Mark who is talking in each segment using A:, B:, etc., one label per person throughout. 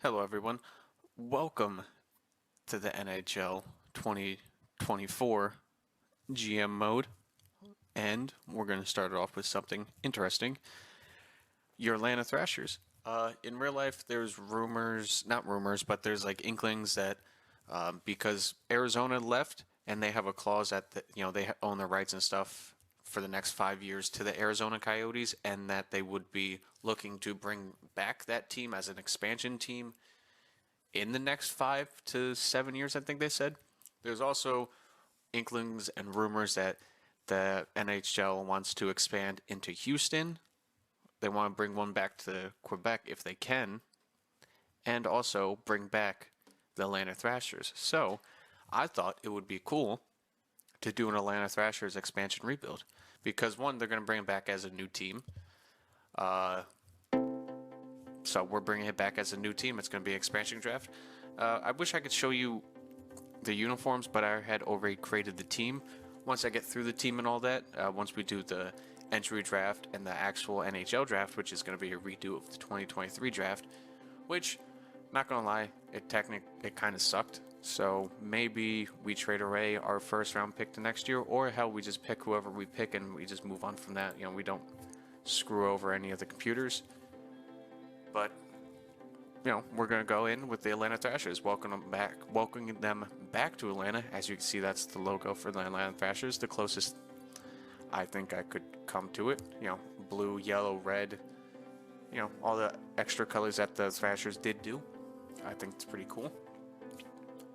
A: Hello, everyone. Welcome to the NHL 2024 GM mode. And we're going to start it off with something interesting. Your Atlanta Thrashers. In real life, there's rumors, not rumors, but there's like inklings that because Arizona left and they have a clause that they own the rights and stuff for the next 5 years to the Arizona Coyotes, and that they would be looking to bring back that team as an expansion team in the next 5 to 7 years, I think they said. There's also inklings and rumors that the NHL wants to expand into Houston. They want to bring one back to Quebec if they can, and also bring back the Atlanta Thrashers. So I thought it would be cool to do an Atlanta Thrashers expansion rebuild because one, they're going to bring it back as a new team. So we're bringing it back as a new team. It's going to be an expansion draft. I wish I could show you the uniforms, but I had already created the team. Once I get through the team and all that, once we do the entry draft and the actual NHL draft, which is going to be a redo of the 2023 draft, which, not going to lie, it kind of sucked. So maybe we trade away our first round pick to next year, or hell, we just pick whoever we pick and we just move on from that. We don't screw over any of the computers. But we're going to go in with the Atlanta Thrashers, welcoming them back to Atlanta. As you can see, that's the logo for the Atlanta Thrashers, the closest I think I could come to it. Blue, yellow, red, all the extra colors that the Thrashers did do. I think it's pretty cool.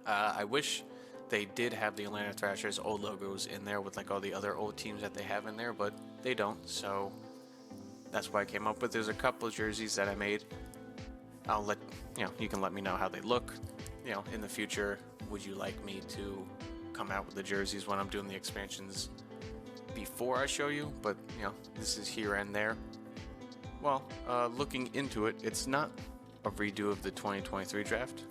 A: I wish they did have the Atlanta Thrashers old logos in there with like all the other old teams that they have in there, but they don't, so that's what I came up with. There's a couple of jerseys that I made. I'll let you can let me know how they look. In the future, would you like me to come out with the jerseys when I'm doing the expansions before I show you? But this is here and there. Well, looking into it, it's not a redo of the 2023 draft.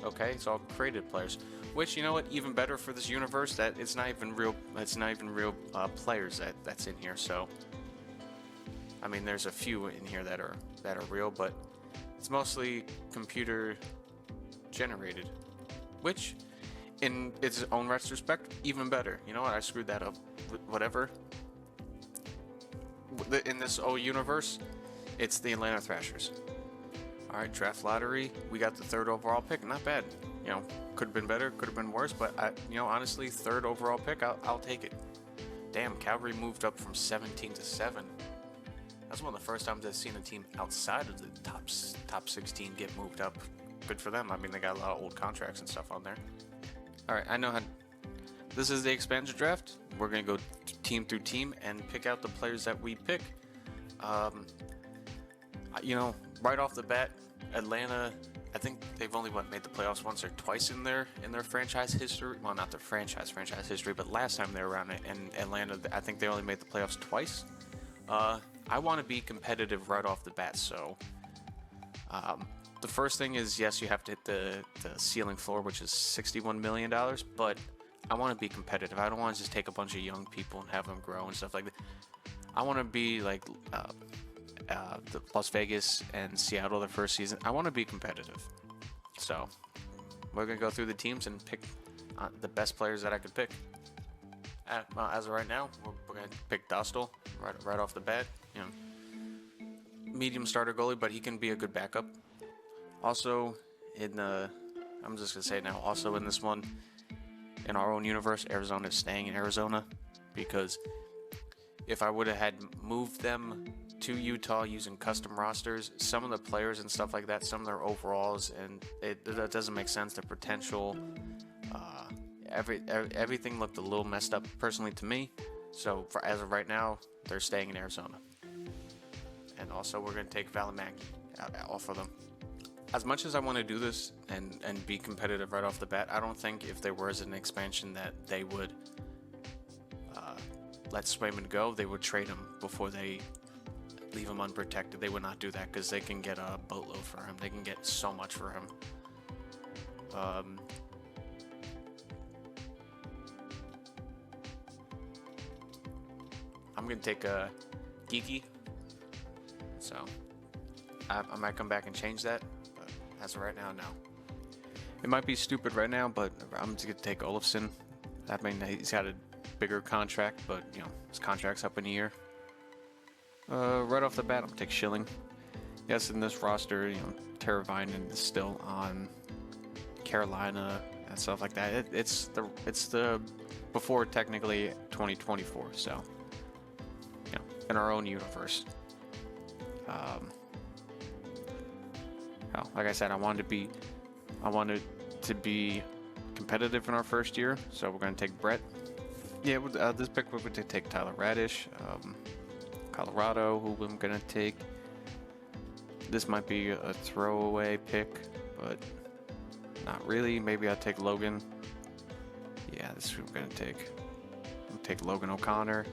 A: Okay, it's all created players. Which, you know what, even better for this universe, that it's not even real. It's not even real players that's in here. So, I mean, there's a few in here that are real, but it's mostly computer generated. Which, in its own retrospect, even better. You know what? I screwed that up. Whatever. In this old universe, it's the Atlanta Thrashers. All right, draft lottery. We got the third overall pick. Not bad. Could have been better, could have been worse, but honestly, third overall pick, I'll take it. Damn, Calgary moved up from 17 to 7. That's one of the first times I've seen a team outside of the top 16 get moved up. Good for them. I mean, they got a lot of old contracts and stuff on there. All right, I know how. This is the expansion draft. We're gonna go team through team and pick out the players that we pick. Right off the bat, Atlanta, I think they've only made the playoffs once or twice in their franchise history. Well, not their franchise history, but last time they were around it. And Atlanta, I think they only made the playoffs twice. I want to be competitive right off the bat, so the first thing is, yes, you have to hit the ceiling floor, which is $61 million, but I want to be competitive. I don't want to just take a bunch of young people and have them grow and stuff like that. I want to be like the Las Vegas and Seattle the first season. I want to be competitive. So we're going to go through the teams and pick the best players that I could pick. As of right now, we're going to pick Dostal right off the bat. Medium starter goalie, but he can be a good backup. Also, I'm just going to say it now, also in this one, in our own universe, Arizona is staying in Arizona, because if I would have had moved them to Utah using custom rosters, some of the players and stuff like that, some of their overalls, and that doesn't make sense. The potential, everything looked a little messed up personally to me. So as of right now, they're staying in Arizona. And also, we're going to take Valimaki off of them. As much as I want to do this and be competitive right off the bat, I don't think if there was an expansion that they would let Swayman go. They would trade him before they leave him unprotected. They would not do that because they can get a boatload for him. They can get so much for him. I'm going to take a Geeky. So, I might come back and change that, but as of right now, no. It might be stupid right now, but I'm just gonna take Olofsson. I mean, he's got a bigger contract, but you know his contract's up in a year. Right off the bat, I'm gonna take Schilling. Yes, in this roster, you know, Teravainen is still on Carolina and stuff like that. It's the before technically 2024, so you know, in our own universe. Like I said, I wanted to be competitive in our first year, so we're going to take Brett. Yeah, this pick we're going to take Tyler Radish, Colorado, who I'm going to take. This might be a throwaway pick, but not really. Maybe I'll take Logan. Yeah, this is who I'm going to take. I'll take Logan O'Connor.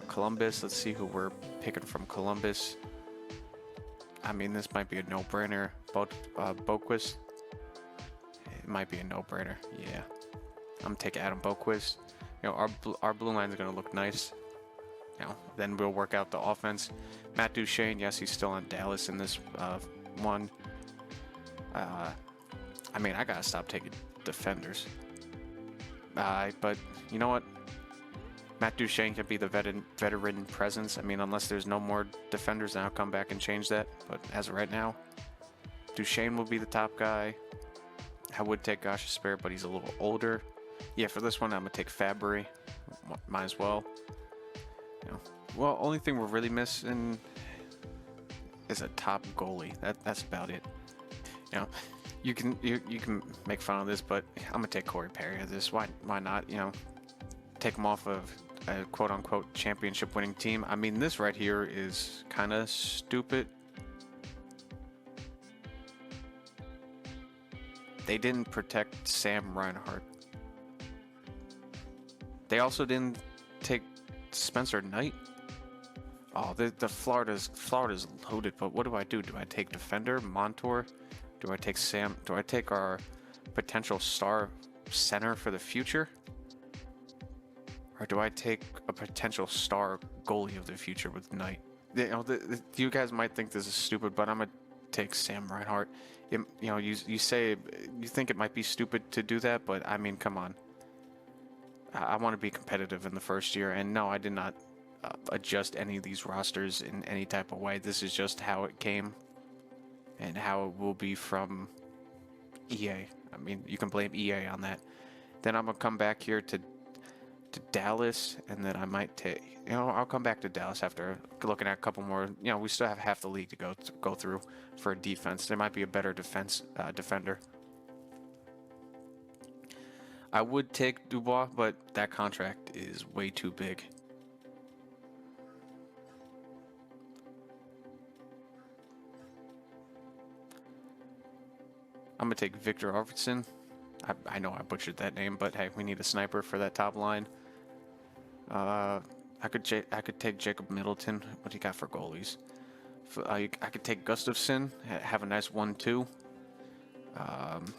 A: Columbus, let's see who we're picking from Columbus. I mean, this might be a no-brainer. Boquist. It might be a no-brainer. Yeah, I'm gonna take Adam Boquist. You know, our blue line is gonna look nice. You know, then we'll work out the offense. Matt Duchene, yes, he's still on Dallas in this one. I mean, I gotta stop taking defenders. But you know what? Matt Duchene could be the veteran presence. I mean, unless there's no more defenders, then I'll come back and change that. But as of right now, Duchene will be the top guy. I would take Gosh Spare, but he's a little older. Yeah, for this one, I'm going to take Fabry. Might as well. You know, well, only thing we're really missing is a top goalie. That's about it. You know, you can make fun of this, but I'm going to take Corey Perry of this. Why not? You know, take him off of a quote-unquote championship-winning team. I mean, this right here is kind of stupid. They didn't protect Sam Reinhart. They also didn't take Spencer Knight. Oh, the Florida's loaded. But what do? Do I take defender Montour? Do I take Sam? Do I take our potential star center for the future? Or do I take a potential star goalie of the future with Knight? You know, you guys might think this is stupid, but I'm gonna take Sam Reinhart. You know, you say you think it might be stupid to do that, but I mean, come on. I want to be competitive in the first year, and no, I did not adjust any of these rosters in any type of way. This is just how it came, and how it will be from EA. I mean, you can blame EA on that. Then I'm gonna come back here to Dallas, and then I might take, you know, I'll come back to Dallas after looking at a couple more. You know, we still have half the league to go through for a defense. There might be a better defender. I would take Dubois, but that contract is way too big. I'm gonna take Victor Arvidsson. I know I butchered that name, but hey, we need a sniper for that top line. I could take Jacob Middleton. What do you got for goalies? I could take Gustafsson. Have a nice 1-2. I'm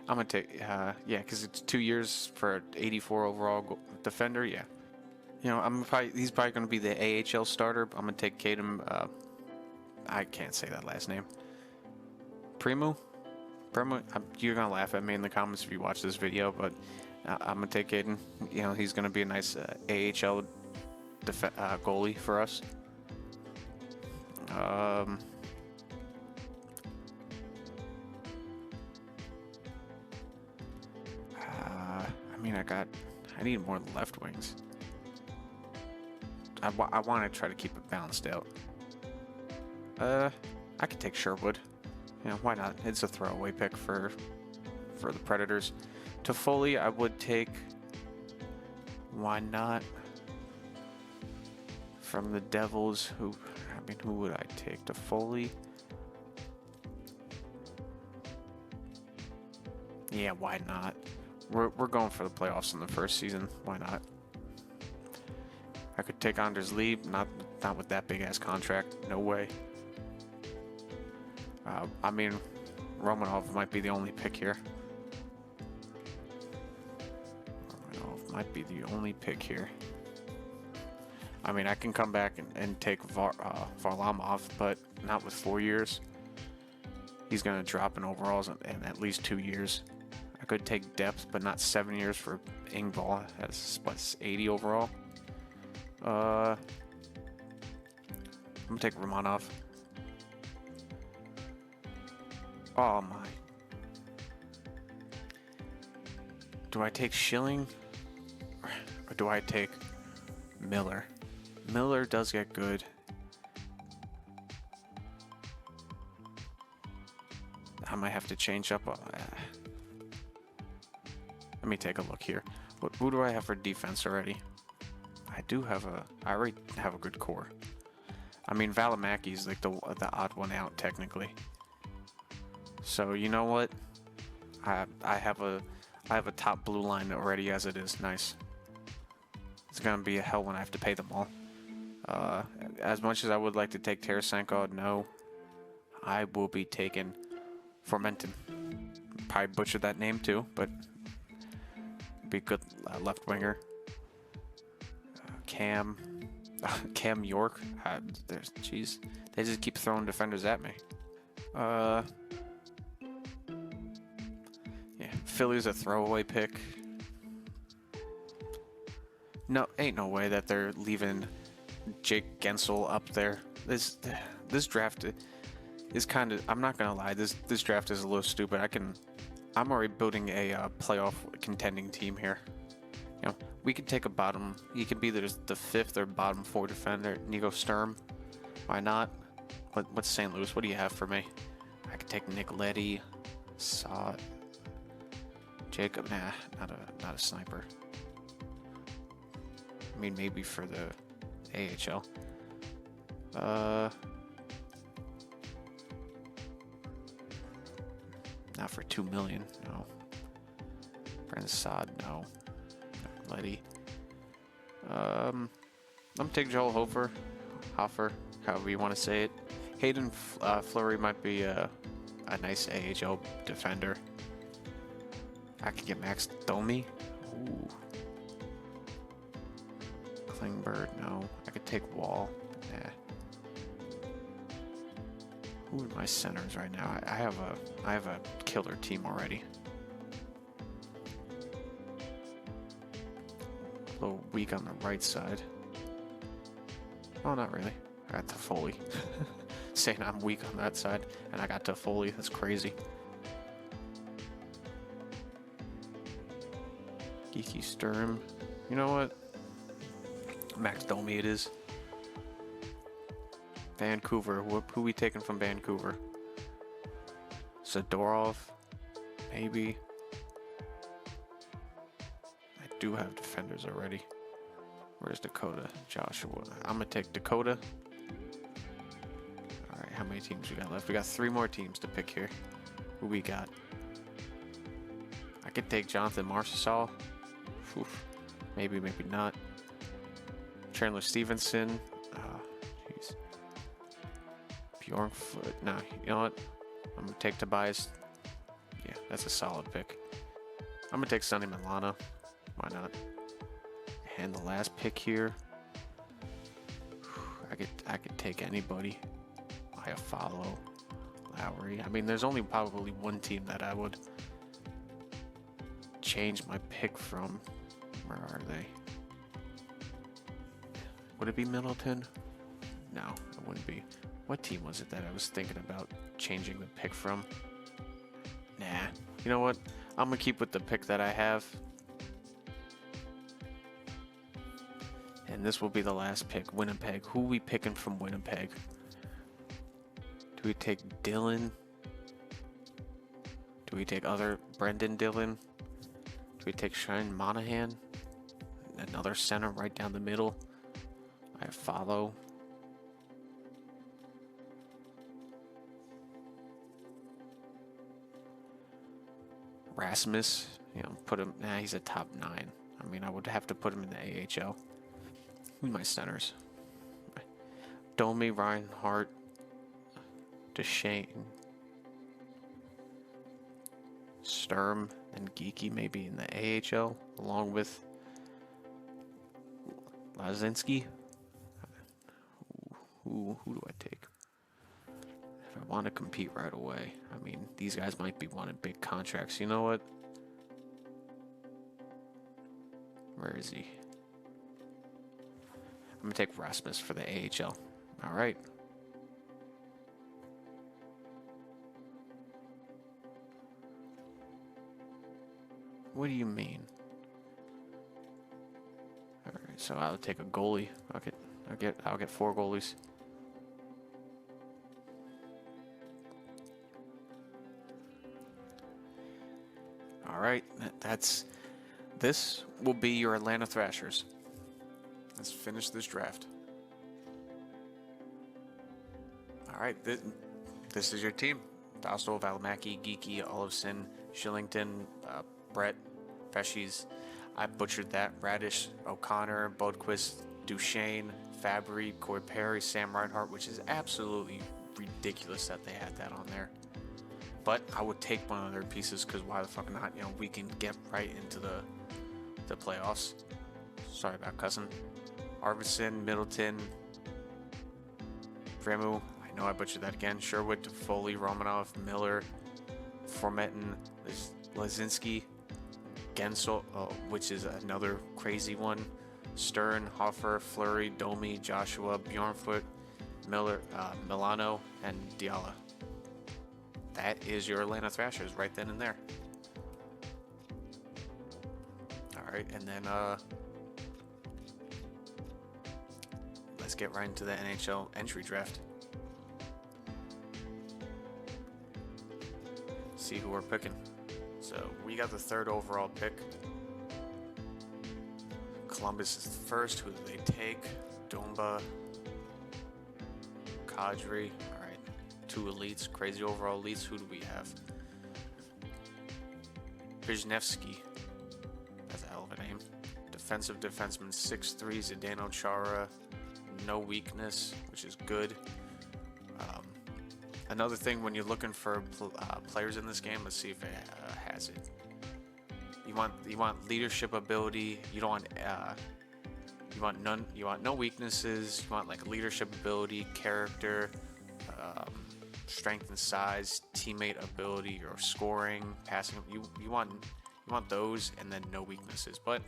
A: gonna take yeah, because it's 2 years for 84 overall defender. Yeah, you know, he's probably gonna be the AHL starter. I'm gonna take Kadem. I can't say that last name. Primo, you're gonna laugh at me in the comments if you watch this video, but I'm gonna take Aiden. You know, he's gonna be a nice AHL goalie for us. I mean, I need more left wings. I want to try to keep it balanced out. I could take Sherwood. You know, why not? It's a throwaway pick for the Predators. Toffoli, I would take. Why not? From the Devils, who would I take? Toffoli. Yeah, why not? We're going for the playoffs in the first season. Why not? I could take Anders Lee, not with that big ass contract. No way. I mean, Romanov might be the only pick here. I mean, I can come back and take Varlamov, but not with 4 years. He's going to drop in overalls in at least 2 years. I could take depth, but not 7 years for Engvall. That's what's 80 overall. I'm gonna take Romanov. Oh my. Do I take Schilling? Or do I take Miller? Miller does get good. I might have to change up. Let me take a look here. Who do I have for defense already? I already have a good core. I mean, Valimaki's like the odd one out technically. So you know what? I have a top blue line already as it is. Nice. It's gonna be a hell when I have to pay them all. As much as I would like to take Tarasenko, no, I will be taking Formenton. Probably butchered that name too, but be good left winger. Cam York. Jeez, they just keep throwing defenders at me. Yeah, Philly's a throwaway pick. No, ain't no way that they're leaving Jake Gensel up there. This draft is kind of. I'm not gonna lie. This draft is a little stupid. I'm already building a playoff contending team here. You know, we could take a bottom. He could be the fifth or bottom 4 defender. Nico Sturm. Why not? What's St. Louis? What do you have for me? I could take Nick Leddy, Sot, Jacob. Nah, not a sniper. I mean, maybe for the AHL. Not for $2 million. No. Brandon Saad. No. Letty. I'm gonna take Joel Hofer, however you want to say it. Hayden Fleury might be a nice AHL defender. I could get Max Domi. Ooh. Klingberg, no. I could take Wall. Nah. Who are my centers right now? I have a killer team already. A little weak on the right side. Oh, not really. I got Toffoli. Saying I'm weak on that side, and I got Toffoli. That's crazy. Geeky Sturm. You know what? Max Domi it is. Vancouver. Who we taking from Vancouver? Zadorov. Maybe. I do have defenders already. Where's Dakota? Joshua. I'm going to take Dakota. Alright, how many teams we got left? We got 3 more teams to pick here. Who we got? I could take Jonathan Marchessault. Maybe, maybe not. Chandler Stevenson. Jeez. Bjornfoot. Nah, you know what? I'm going to take Tobias. Yeah, that's a solid pick. I'm going to take Sonny Milano. Why not? And the last pick here. I could take anybody. I follow Lowry. I mean, there's only probably one team that I would change my pick from. Where are they? Would it be Middleton? No, it wouldn't be. What team was it that I was thinking about changing the pick from? Nah. You know what? I'm going to keep with the pick that I have. And this will be the last pick. Winnipeg. Who are we picking from Winnipeg? Do we take Dillon? Do we take other Brendan Dillon? Do we take Shane Monahan? Another center right down the middle. I follow. Rasmus. You know, put him. Nah, he's a top 9. I mean, I would have to put him in the AHL. Who's my centers? Domi, Reinhardt, Duchesne, Sturm, and Geeky maybe in the AHL, along with Lazinski. Who do I take? If I want to compete right away, I mean, these guys might be wanting big contracts. You know what? Where is he? I'm gonna take Rasmus for the AHL. All right. What do you mean? All right, so I'll take a goalie. I'll get 4 goalies. All right, this will be your Atlanta Thrashers. Let's finish this draft. All right, this is your team. Dostal, Valimaki, Geeky, Olofsson, Shillington, Brett, Pesci's. I butchered that. Radish, O'Connor, Bodquist, Duchesne, Fabry, Corey Perry, Sam Reinhart, which is absolutely ridiculous that they had that on there. But I would take one of their pieces because why the fuck not? You know, we can get right into the playoffs. Sorry about cussing. Arvidsson, Middleton, Vremu. I know I butchered that again. Sherwood, Foley, Romanov, Miller, Formetin, Lazinski, Gensel, which is another crazy one. Stern, Hoffer, Fleury, Domi, Joshua, Bjornfoot, Miller, Milano, and Diala. That is your Atlanta Thrashers right then and there. All right, and then let's get right into the NHL entry draft. See who we're picking. So we got the 3rd overall pick. Columbus is the first. Who do they take? Domba, Kadri. All right, 2 elites, crazy overall elites. Who do we have? Wisniewski. That's a hell of a name. Defensive defenseman, 6'3", Zdeno Chara. No weakness, which is good. Another thing when you're looking for players in this game, let's see if it has it. You want leadership ability. You don't want you want none. You want no weaknesses. You want like leadership ability, character, strength and size, teammate ability, or scoring, passing. You want those, and then no weaknesses. But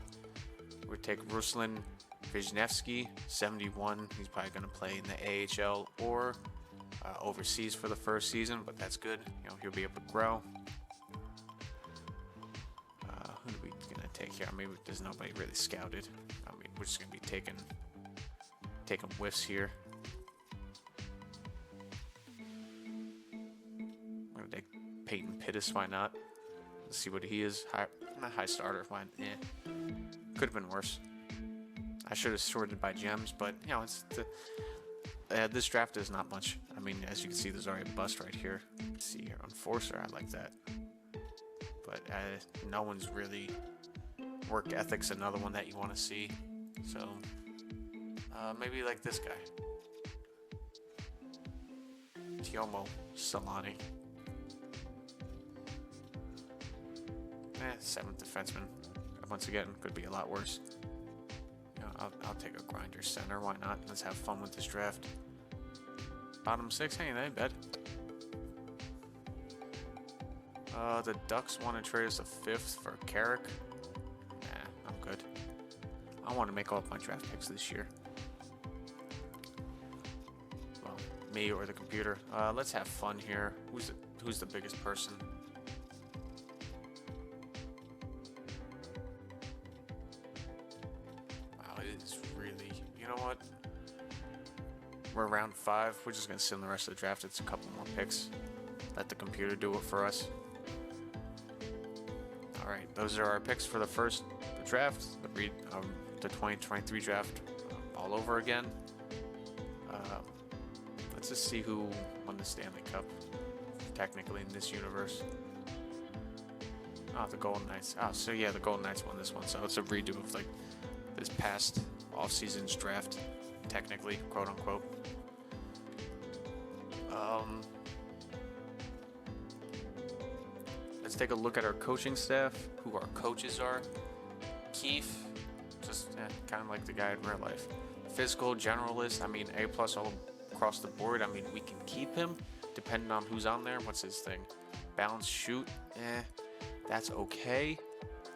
A: we take Ruslan Wisniewski, 71. He's probably going to play in the AHL or overseas for the first season, but that's good. You know, he'll be able to grow. Who are we going to take here? Maybe there's nobody really scouted. I mean, we're just going to be taking whiffs here. I'm going to take Peyton Pittis. Why not? Let's see what he is. Not high starter. Why? Could have been worse. I should have sorted by gems, but you know, this draft is not much. I mean, as you can see, there's already a bust right here. Let's see here, Enforcer, I like that. But no one's really work ethic's another one that you want to see. So maybe like this guy, Tiomo Solani. 7th defenseman. Once again, could be a lot worse. I'll take a grinder center. Why not? Let's have fun with this draft. Bottom 6, hey, that ain't bad. The Ducks want to trade us a 5th for Carrick. Nah, I'm good. I want to make all my draft picks this year. Well, me or the computer. Let's have fun here. Who's the biggest person? We're round 5. We're just going to sit in the rest of the draft. It's a couple more picks. Let the computer do it for us. All right, those are our picks for the draft, the 2023 draft all over again. Let's just see who won the Stanley Cup, technically, in this universe. Oh, the Golden Knights. Oh, so yeah, the Golden Knights won this one. So it's a redo of like this past off-season's draft. Technically, quote unquote. Let's take a look at our coaching staff, who our coaches are. Keefe, just kind of like the guy in real life. Physical, generalist, I mean, A+ all across the board. I mean, we can keep him depending on who's on there. What's his thing? Balance shoot. That's okay.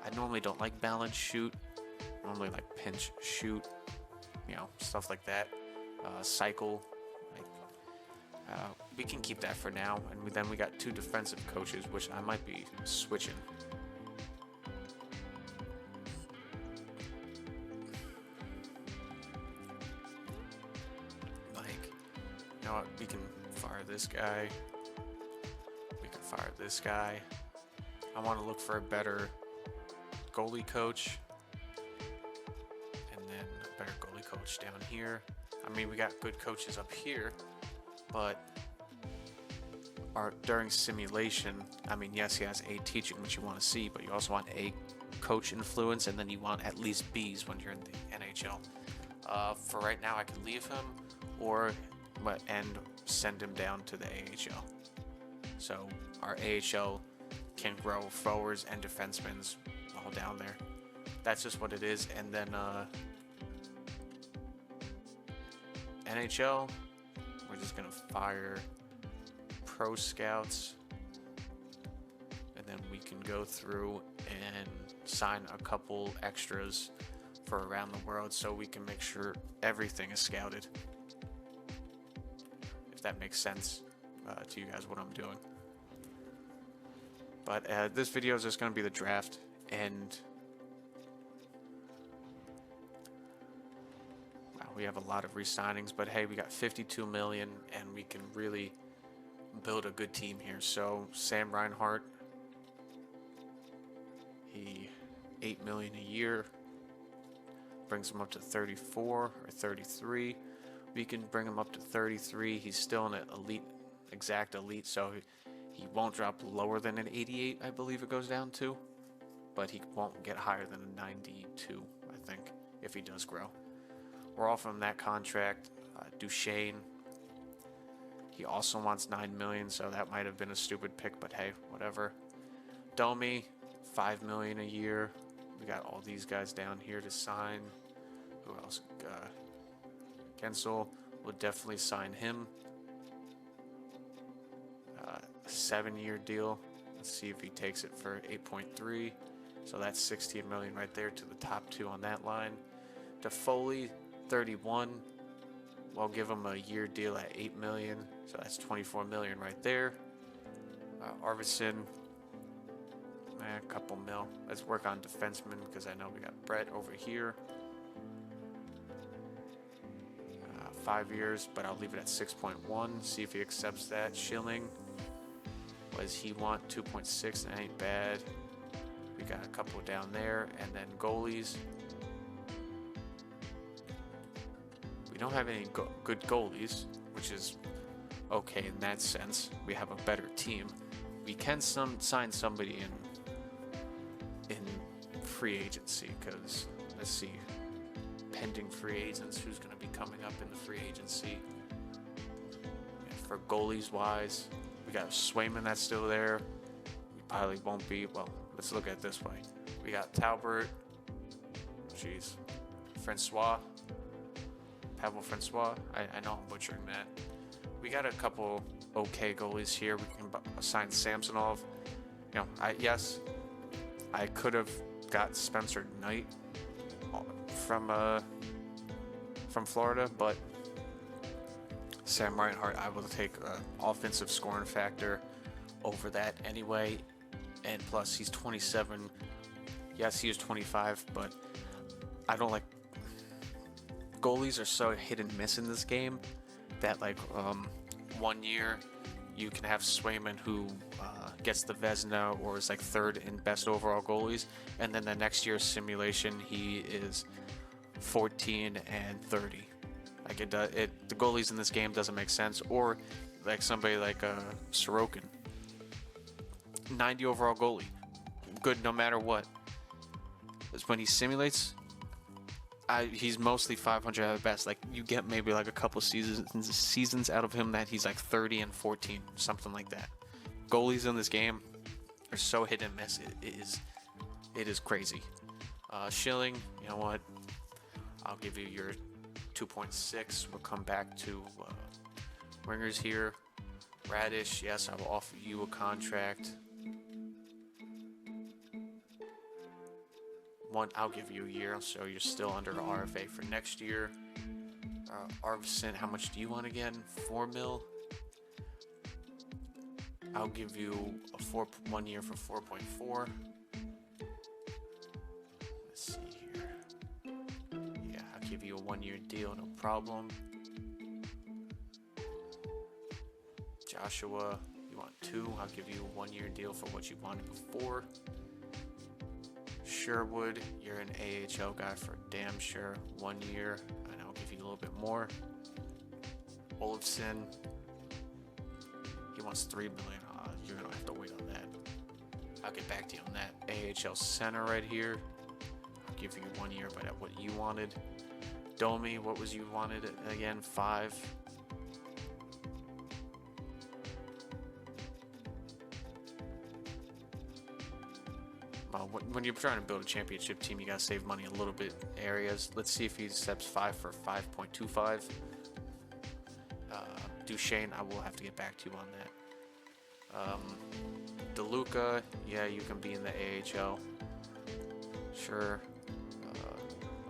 A: I normally don't like balance shoot. I normally like pinch shoot. Stuff like that. Cycle. We can keep that for now. And then we got 2 defensive coaches, which I might be switching. You know what? We can fire this guy. We can fire this guy. I want to look for a better goalie coach. And then a better goalie coach down here. I mean, we got good coaches up here. But during simulation, I mean, yes, he has A, teaching, which you want to see. But you also want A, coach influence. And then you want at least B's when you're in the NHL. For right now, I can leave him. And send him down to the AHL. So our AHL can grow forwards and defensemen all down there. That's just what it is. And then NHL, we're just gonna fire pro scouts, and then we can go through and sign a couple extras for around the world, so we can make sure everything is scouted. That makes sense to you guys what I'm doing. But this video is just going to be the draft, and wow, we have a lot of re-signings, but hey, we got 52 million and we can really build a good team here. So Sam Reinhart, he 8 million a year, brings him up to 34 or 33. We can bring him up to 33. He's still an elite, exact elite, so he won't drop lower than an 88, I believe it goes down to. But he won't get higher than a 92, I think, if he does grow. We're off from that contract. Duchesne, he also wants 9 million, so that might have been a stupid pick, but hey, whatever. Domi, 5 million a year. We got all these guys down here to sign. Who else? Gensel, will definitely sign him. 7-year deal. Let's see if he takes it for 8.3. So that's 16 million right there to the top 2 on that line. Toffoli, 31. We'll give him a year deal at 8 million. So that's 24 million right there. Arvidsson, a couple mil. Let's work on defensemen because I know we got Brett over here. 5 years, but I'll leave it at 6.1. See if he accepts that. Schilling, what does he want? 2.6. That ain't bad. We got a couple down there, and then goalies. We don't have any good goalies, which is okay in that sense. We have a better team. We can sign somebody in free agency because let's see. Pending free agents, who's going to be coming up in the free agency. And for goalies wise, we got Swayman that's still there. We probably won't be, well, let's look at it this way. We got Talbert, Francois, Pavel Francois. I know I'm butchering that. We got a couple okay goalies here. We can sign Samsonov. Yes, I could have got Spencer Knight from Florida, but Sam Reinhart, I will take offensive scoring factor over that anyway. And plus, he's 27. Yes, he was 25, but I don't like goalies are so hit and miss in this game that 1 year you can have Swayman who gets the Vezina or is 3rd in best overall goalies, and then the next year's simulation he is 14 and 30. The goalies in this game doesn't make sense. Or somebody like Sorokin, 90 overall goalie, good no matter what. When he simulates, he's mostly 500 at best. You get maybe a couple seasons out of him that he's 30 and 14, something like that. Goalies in this game are so hit and miss. It is crazy. Schilling, you know what? I'll give you your 2.6. We'll come back to wingers here. Radish, yes, I will offer you a contract. I'll give you a year, so you're still under RFA for next year. Arvidsson, how much do you want again? 4 mil. I'll give you a 1 year for 4.4. Let's see here. Yeah, I'll give you a 1 year deal, no problem. Joshua, you want 2? I'll give you a 1 year deal for what you wanted before. Sherwood, you're an AHL guy for damn sure. 1 year, and I'll give you a little bit more. Olofsson, he wants 3 million. You're gonna have to wait on that. I'll get back to you on that. AHL center right here. I'll give you 1 year, but at what you wanted. Domi, what was you wanted again? 5. When you're trying to build a championship team, you gotta save money a little bit areas. Let's see if he accepts 5 for 5.25. Duchesne, I will have to get back to you on that. DeLuca, yeah, you can be in the AHL. Sure.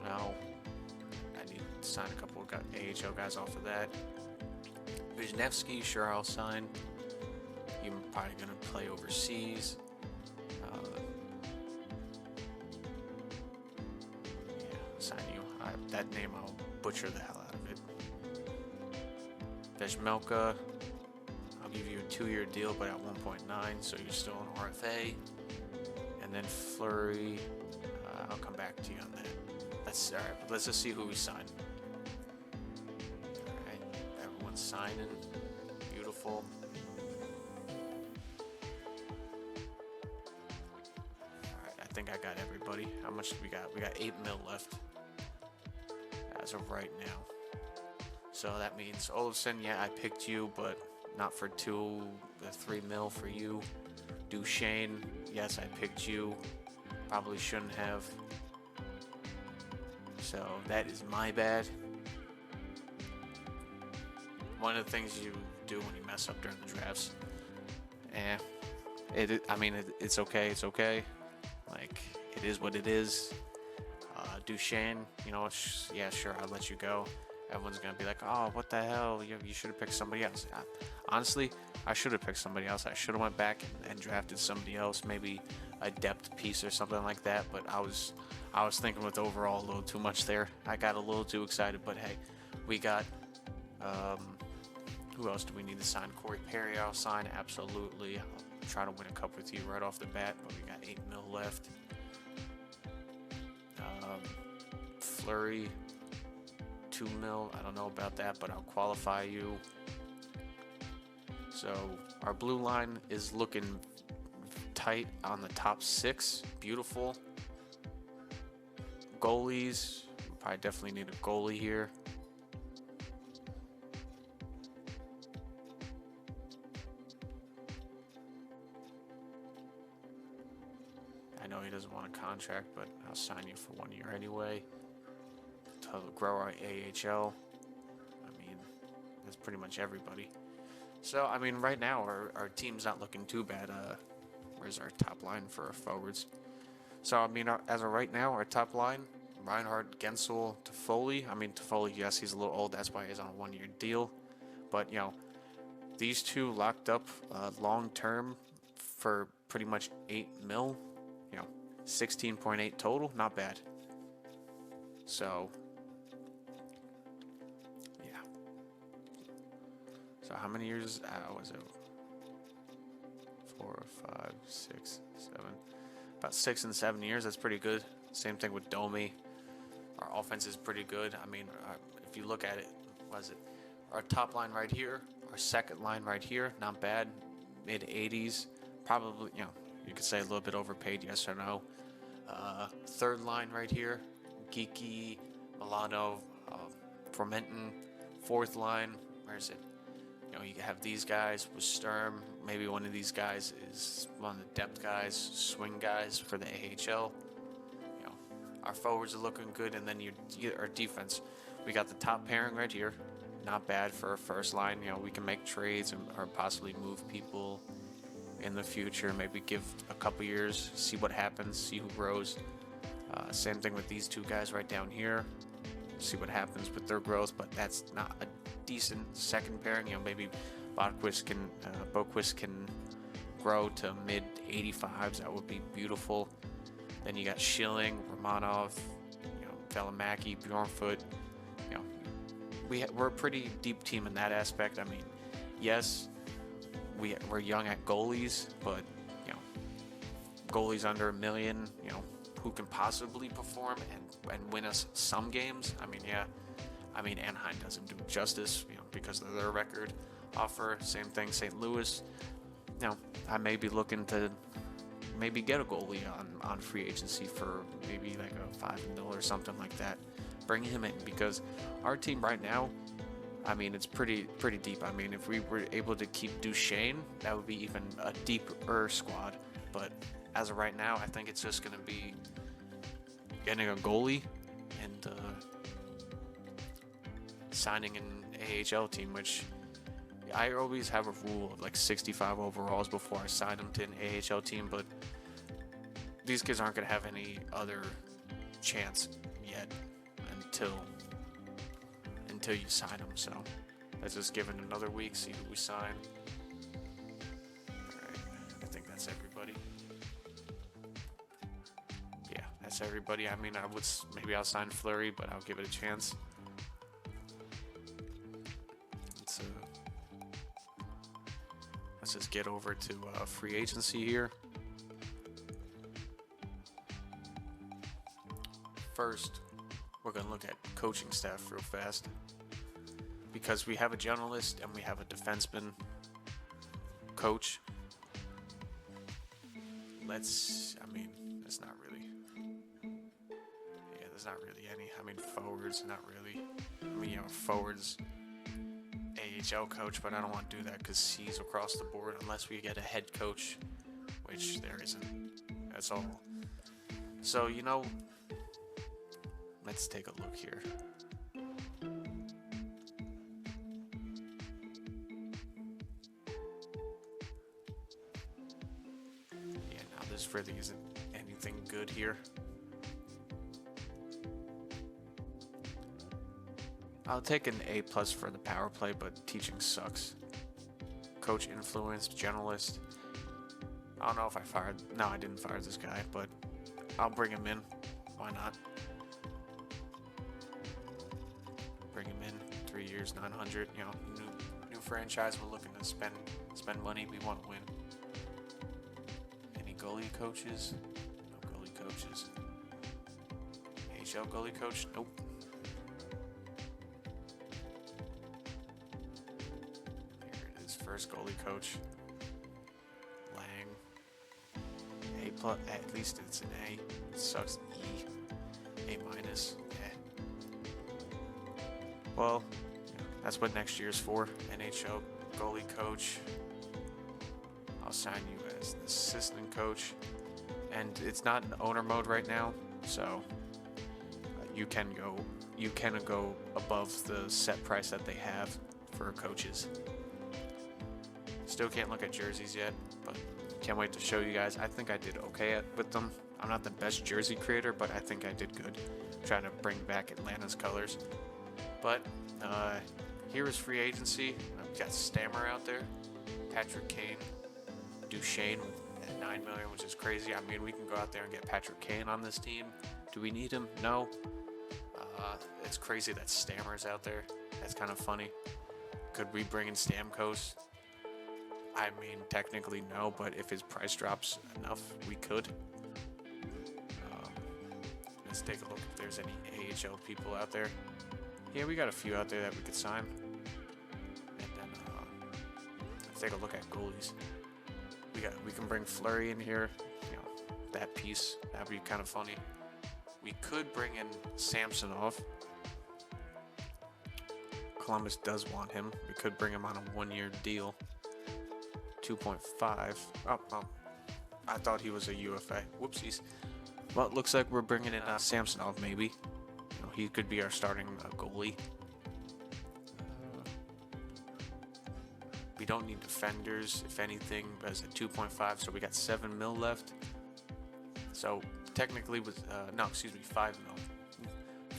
A: No. I need to sign a couple of AHL guys off of that. Wisniewski, sure, I'll sign. You're probably going to play overseas. Yeah, sign you. That name, I'll butcher the hell out of it. Vejmelka, I'll give you a 2 year deal, but at 1.9, so you're still on RFA. And then Fleury, I'll come back to you on that. That's all right. Let's just see who we sign. All right, everyone's signing. Beautiful. All right, I think I got everybody. How much do we got? We got 8 mil left as of right now. So that means Olofsson, yeah, I picked you, but not for 3 mil for you. Duchesne, yes, I picked you. Probably shouldn't have. So that is my bad. One of the things you do when you mess up during the drafts. It's okay. It's okay. Like, it is what it is. Duchesne, you know, yeah, sure, I'll let you go. Everyone's gonna be like, oh, what the hell, you should have picked somebody else. Honestly, I should have picked somebody else. I should have went back and drafted somebody else, maybe a depth piece or something like that, but I was thinking with overall a little too much there. I got a little too excited, but hey, we got who else do we need to sign? Corey Perry, I'll sign, absolutely. I'll try to win a cup with you right off the bat, but we got 8 mil left. Fleury, 2 mil. I don't know about that, but I'll qualify you. So our blue line is looking tight on the top 6. Beautiful. Goalies, probably definitely need a goalie here. I know he doesn't want a contract, but I'll sign you for 1 year anyway to grow our AHL. I mean, that's pretty much everybody. So, I mean, right now, our team's not looking too bad. Where's our top line for our forwards? So, I mean, as of right now, our top line, Reinhardt, Gensel, Toffoli. I mean, Toffoli, yes, he's a little old. That's why he's on a 1 year deal. But, you know, these two locked up long term for pretty much 8 mil. You know, 16.8 total. Not bad. So, yeah. So how many years was it? 4, 5, 6, 7. About 6 and 7 years. That's pretty good. Same thing with Domi. Our offense is pretty good. I mean, if you look at it, our top line right here, our second line right here, not bad. Mid 80s. Probably, you know, you could say a little bit overpaid, yes or no. Third line right here, Geeky, Milano, Formenton. Fourth line, where is it? You know, you have these guys with Sturm. Maybe one of these guys is one of the depth guys, swing guys for the AHL. You know, our forwards are looking good, and then our defense. We got the top pairing right here. Not bad for a first line. You know, we can make trades or possibly move people in the future. Maybe give a couple years, see what happens, see who grows. Same thing with these two guys right down here. See what happens with their growth, but that's not a decent second pairing. You know, maybe Boquist can grow to mid 85s. That would be beautiful. Then you got Schilling, Romanov, you know, Valimaki, Bjornfoot. You know, we're a pretty deep team in that aspect. I mean, yes, we're young at goalies, but you know, goalies under $1 million, you know, who can possibly perform and win us some games. I mean, yeah, I mean Anaheim doesn't do it justice, you know, because of their record offer. Same thing, St. Louis. You know, I may be looking to maybe get a goalie on free agency for maybe like a $5 million or something like that. Bring him in, because our team right now, I mean, it's pretty deep. I mean, if we were able to keep Duchesne, that would be even a deeper squad. But as of right now, I think it's just going to be getting a goalie and signing an AHL team, which I always have a rule of like 65 overalls before I sign them to an AHL team, but these kids aren't going to have any other chance yet until you sign them. So let's just give it another week, see who we sign. Alright, I think that's everybody. Yeah, that's everybody. I mean, maybe I'll sign Fleury, but I'll give it a chance. Let's just get over to free agency here. First, we're going to look at coaching staff real fast, because we have a generalist and we have a defenseman coach. There's not really any. I mean, forwards, not really. I mean, you know, forwards, AHL coach, but I don't want to do that because he's across the board unless we get a head coach, which there isn't. That's all. So, you know, let's take a look here. Yeah, now this really isn't anything good here. I'll take an A+ for the power play, but teaching sucks. Coach influence, generalist. I don't know if I didn't fire this guy, but I'll bring him in. Why not? Bring him in. 3 years, 900. You know, new franchise. We're looking to spend money. We want to win. Any goalie coaches? No goalie coaches. AHL goalie coach? Nope. First goalie coach, Lang. A+, at least it's an A. It sucks. E, A-. Well, that's what next year's for. NHL goalie coach. I'll sign you as the assistant coach, and it's not in owner mode right now, so you can go above the set price that they have for coaches. Still can't look at jerseys yet, but can't wait to show you guys. I think I did okay with them. I'm not the best jersey creator, but I think I did good. Trying to bring back Atlanta's colors. But here is free agency. I've got Stammer out there, Patrick Kane, Duchesne at $9 million, which is crazy. I mean, we can go out there and get Patrick Kane on this team. Do we need him? No. It's crazy that Stammer's out there. That's kind of funny. Could we bring in Stamkos? I mean, technically no, but if his price drops enough, we could. Let's take a look if there's any AHL people out there. Yeah, we got a few out there that we could sign. And then let's take a look at goalies. We can bring Fleury in here. You know, that piece, that'd be kind of funny. We could bring in Samsonov. Columbus does want him. We could bring him on a 1-year deal. 2.5. Oh, I thought he was a UFA. Whoopsies. Well, it looks like we're bringing in Samsonov, maybe. You know, he could be our starting goalie. We don't need defenders, if anything, as a 2.5, so we got 7 mil left. So technically with 5 mil.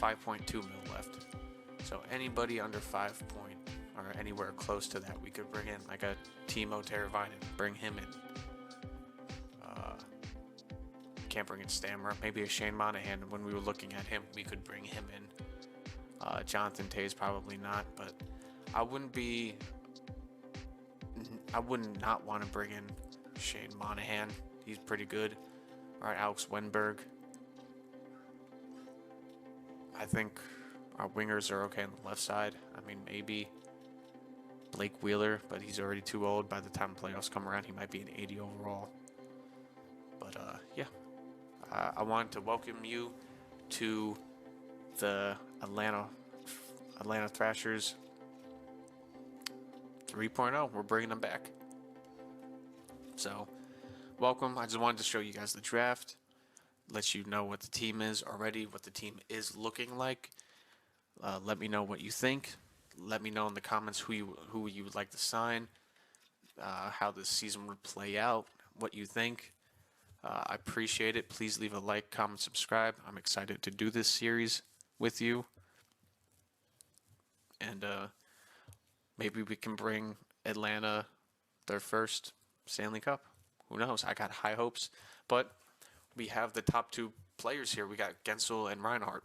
A: 5.2 mil left. So anybody under 5 point or anywhere close to that we could bring in, like a Timo Teravainen, bring him in. Can't bring in Stammer, maybe a Shane Monahan. When we were looking at him, we could bring him in. Jonathan Toews probably not, but I would not want to bring in Shane Monahan. He's pretty good. All right, Alex Wenberg. I think our wingers are okay on the left side. I mean, maybe Blake Wheeler, but he's already too old. By the time playoffs come around, he might be an 80 overall. But yeah, I wanted to welcome you to the Atlanta Thrashers 3.0. We're bringing them back. So, welcome. I just wanted to show you guys the draft, let you know what the team is already, what the team is looking like. Let me know what you think. Let me know in the comments who you would like to sign, how this season would play out, what you think. I appreciate it. Please leave a like, comment, subscribe. I'm excited to do this series with you. And maybe we can bring Atlanta their first Stanley Cup. Who knows? I got high hopes. But we have the top 2 players here. We got Gensel and Reinhardt.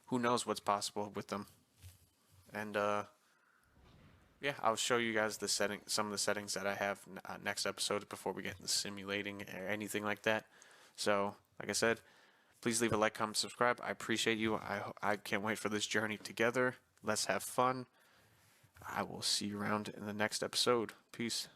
A: Who knows what's possible with them? And yeah, I'll show you guys some of the settings that I have next episode before we get into simulating or anything like that. So, like I said, please leave a like, comment, subscribe. I appreciate you. I can't wait for this journey together. Let's have fun. I will see you around in the next episode. Peace.